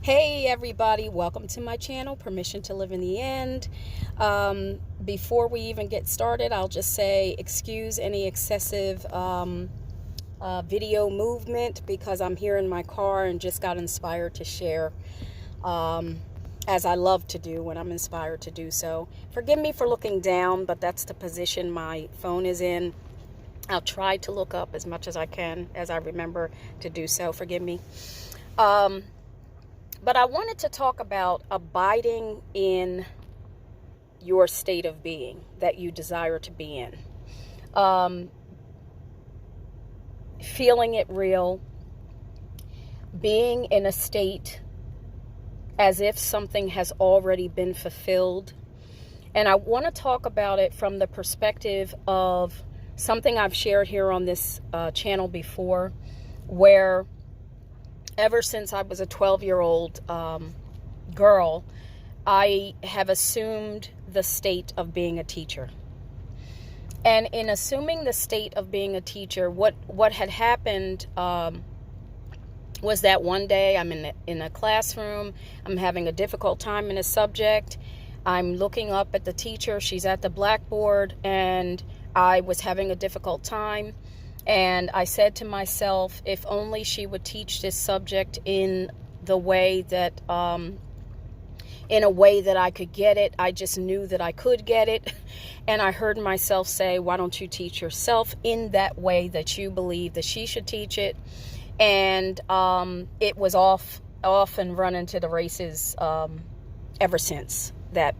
Hey everybody, welcome to my channel, Permission to Live in the End. Before we even get started, I'll just say excuse any excessive video movement because I'm here in my car and just got inspired to share, as I love to do when I'm inspired to do so. Forgive me for looking down, but that's the position my phone is in. I'll try to look up as much as I can as I remember to do so. Forgive me. But I wanted to talk about abiding in your state of being that you desire to be in. Feeling it real, being in a state as if something has already been fulfilled. And I want to talk about it from the perspective of something I've shared here on this channel before, where ever since I was a 12-year-old girl, I have assumed the state of being a teacher. And in assuming the state of being a teacher, what had happened was that one day I'm in a classroom, I'm having a difficult time in a subject, I'm looking up at the teacher, she's at the blackboard, and I was having a difficult time. And I said to myself, if only she would teach this subject in the way that, in a way that I could get it. I just knew that I could get it. And I heard myself say, why don't you teach yourself in that way that you believe that she should teach it? And it was off and running to the races ever since that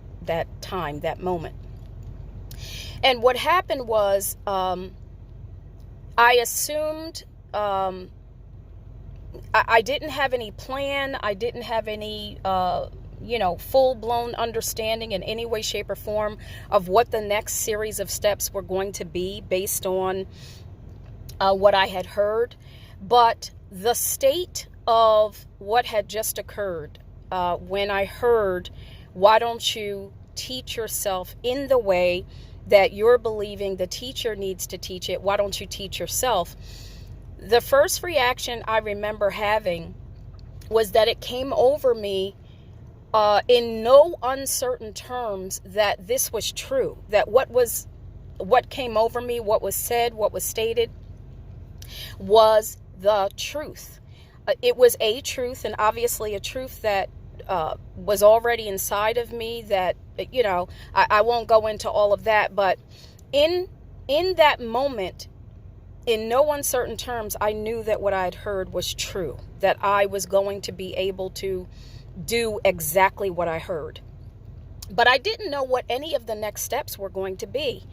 time, that moment. And what happened was, I assumed I didn't have any plan. I didn't have any, full-blown understanding in any way, shape, or form of what the next series of steps were going to be based on what I had heard. But the state of what had just occurred when I heard, why don't you teach yourself in the way that you're believing the teacher needs to teach it, why don't you teach yourself? The first reaction I remember having was that it came over me in no uncertain terms that this was true, that what came over me, what was said, what was stated was the truth. It was a truth, and obviously a truth that was already inside of me that, I won't go into all of that, but in that moment, in no uncertain terms, I knew that what I had heard was true, that I was going to be able to do exactly what I heard. But I didn't know what any of the next steps were going to be.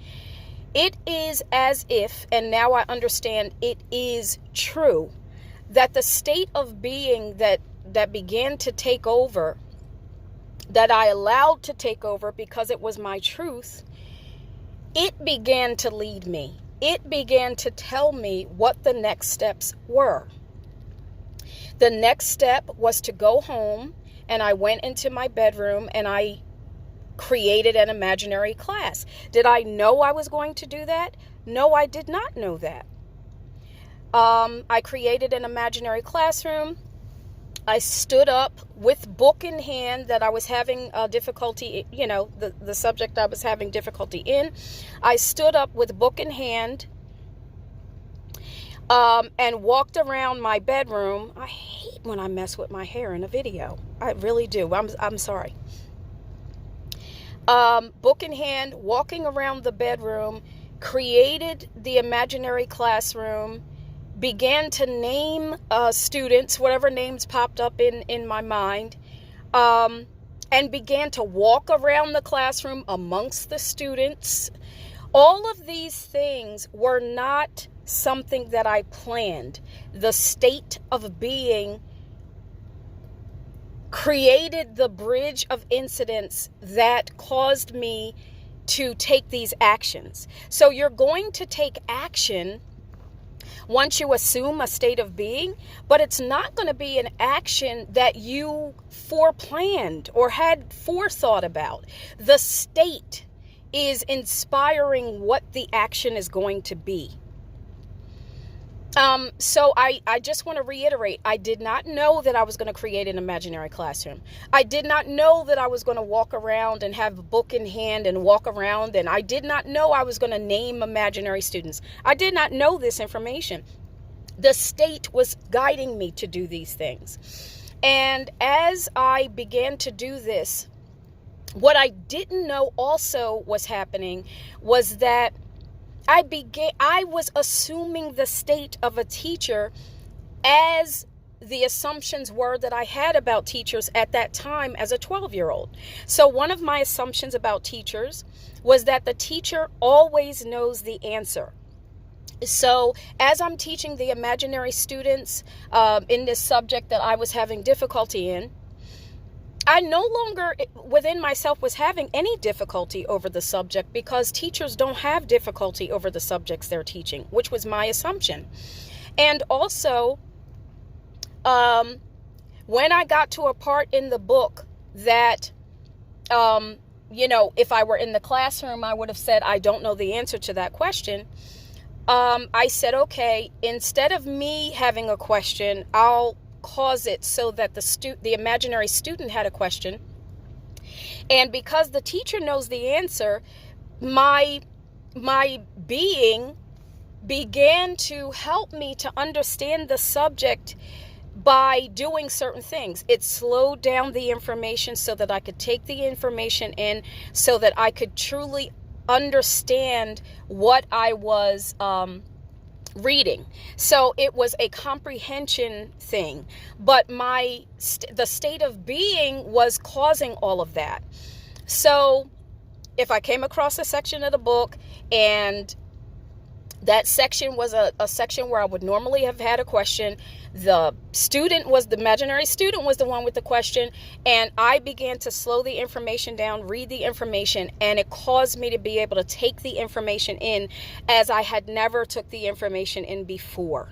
It is as if, and now I understand it is true, that the state of being that began to take over, that I allowed to take over because it was my truth, it began to lead me. It began to tell me what the next steps were. The next step was to go home, and I went into my bedroom and I created an imaginary class. Did I know I was going to do that? No, I did not know that. I created an imaginary classroom. I stood up with book in hand that I was having difficulty, the subject I was having difficulty in. I stood up with book in hand and walked around my bedroom. I hate when I mess with my hair in a video. I really do. I'm sorry. Book in hand, walking around the bedroom, created the imaginary classroom, began to name students, whatever names popped up in my mind, and began to walk around the classroom amongst the students. All of these things were not something that I planned. The state of being created the bridge of incidents that caused me to take these actions. So you're going to take action once you assume a state of being, but it's not going to be an action that you foreplanned or had forethought about. The state is inspiring what the action is going to be. So I just want to reiterate, I did not know that I was going to create an imaginary classroom. I did not know that I was going to walk around and have a book in hand and walk around, and I did not know I was going to name imaginary students. I did not know this information. The state was guiding me to do these things. And as I began to do this, what I didn't know also was happening was that I was assuming the state of a teacher as the assumptions were that I had about teachers at that time as a 12-year-old. So one of my assumptions about teachers was that the teacher always knows the answer. So as I'm teaching the imaginary students in this subject that I was having difficulty in, I no longer within myself was having any difficulty over the subject, because teachers don't have difficulty over the subjects they're teaching, which was my assumption. And also, when I got to a part in the book that, if I were in the classroom, I would have said, I don't know the answer to that question. I said, okay, instead of me having a question, I'll cause it so that the imaginary student had a question. And because the teacher knows the answer, my being began to help me to understand the subject by doing certain things. It slowed down the information so that I could take the information in, so that I could truly understand what I was reading. So it was a comprehension thing, but the state of being was causing all of that. So if I came across a section of the book and that section was a section where I would normally have had a question, the imaginary student was the one with the question, and I began to slow the information down, read the information, and it caused me to be able to take the information in as I had never took the information in before.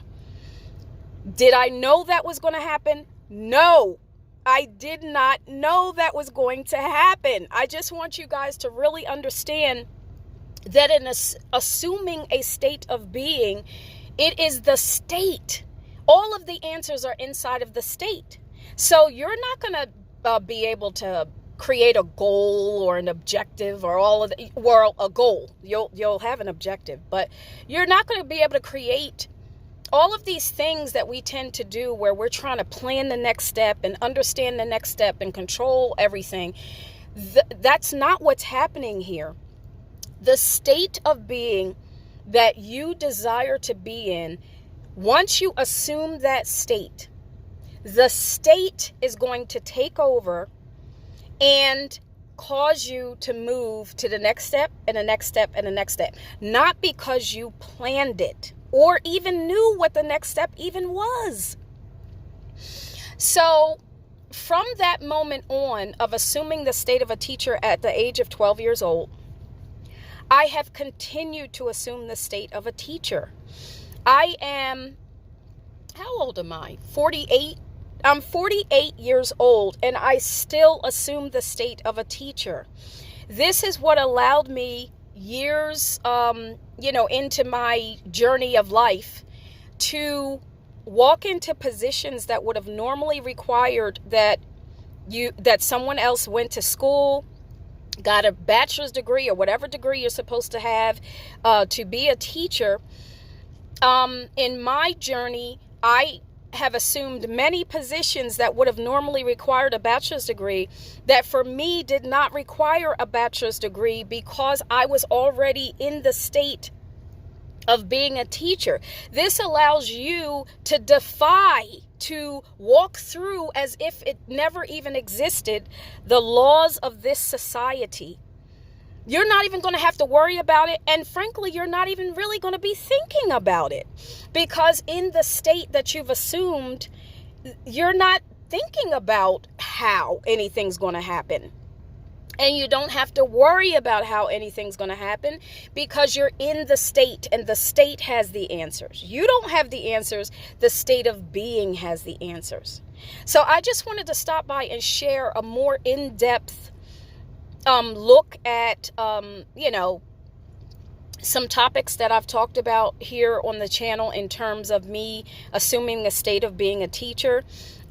Did I know that was going to happen? No, I did not know that was going to happen. I just want you guys to really understand that in assuming a state of being, it is the state. All of the answers are inside of the state. So you're not going to be able to create a goal or an objective or a goal. You'll have an objective, but you're not going to be able to create all of these things that we tend to do where we're trying to plan the next step and understand the next step and control everything. That's not what's happening here. The state of being that you desire to be in, once you assume that state, the state is going to take over and cause you to move to the next step and the next step and the next step. Not because you planned it or even knew what the next step even was. So from that moment on of assuming the state of a teacher at the age of 12 years old, I have continued to assume the state of a teacher. I am, how old am I? 48. I'm 48 years old, and I still assume the state of a teacher. This is what allowed me years, into my journey of life to walk into positions that would have normally required that someone else went to school, got a bachelor's degree or whatever degree you're supposed to have to be a teacher. In my journey, I have assumed many positions that would have normally required a bachelor's degree that for me did not require a bachelor's degree because I was already in the state of being a teacher. This allows you to walk through as if it never even existed, the laws of this society. You're not even going to have to worry about it. And frankly, you're not even really going to be thinking about it, because in the state that you've assumed, you're not thinking about how anything's going to happen. And you don't have to worry about how anything's going to happen because you're in the state and the state has the answers. You don't have the answers. The state of being has the answers. So I just wanted to stop by and share a more in-depth look at, some topics that I've talked about here on the channel in terms of me assuming a state of being a teacher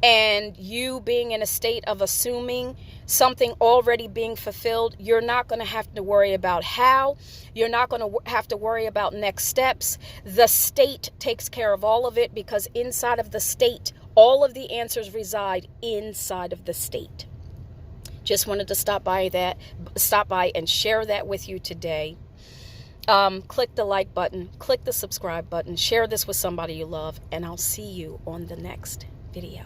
and you being in a state of assuming something already being fulfilled. You're not going to have to worry about how. You're not going to have to worry about next steps. The state takes care of all of it, because inside of the state, all of the answers reside inside of the state. Just wanted to stop by and share that with you today. Click the like button, click the subscribe button, share this with somebody you love, and I'll see you on the next video.